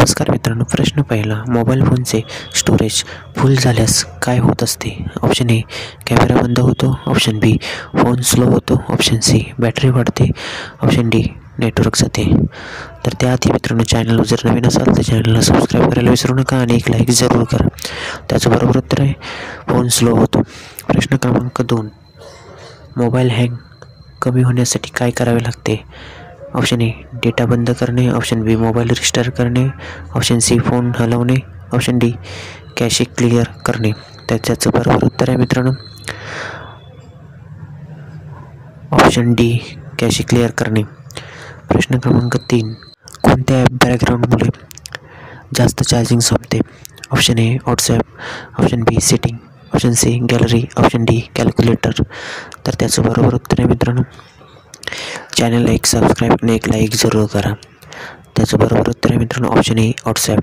नमस्कार मित्रांनो, प्रश्न पहिला, मोबाईल फोनचे स्टोरेज फुल झाल्यास काय होत असते? ऑप्शन ए, कॅमेरा बंद होतो. ऑप्शन बी, फोन स्लो होतो. ऑप्शन सी, बॅटरी वाढते. ऑप्शन डी, नेटवर्क जाते. तर त्याआधी मित्रांनो, चॅनलवर जर नवीन असाल तर चॅनलला सबस्क्राईब करायला विसरू नका आणि एक लाईक जरूर करा. त्याचबरोबर उत्तर आहे फोन स्लो होतो. प्रश्न क्रमांक 2, मोबाईल हँग कमी होण्यासाठी काय करावे लागते? ऑप्शन ए, डेटा बंद करणे. ऑप्शन बी, मोबाईल रिस्टार्ट करणे. ऑप्शन सी, फोन हलवणे. ऑप्शन डी, कॅशे क्लिअर करणे. तर त्याचं बरोबर उत्तर आहे मित्रांनो ऑप्शन डी, कॅशे क्लिअर करणे. प्रश्न क्रमांक 3, कोणत्या ॲप बॅकग्राऊंडमुळे जास्त चार्जिंग संपते? Option A, WhatsApp. Option B, setting. Option C, gallery. Option D, calculator. तर त्याचं बरोबर उत्तर आहे मित्रांनो चॅनलला एक सबस्क्राईब आणि एक लाईक जरूर करा. त्याचं बरोबर उत्तर आहे मित्रांनो ऑप्शन ए, व्हॉट्सॲप.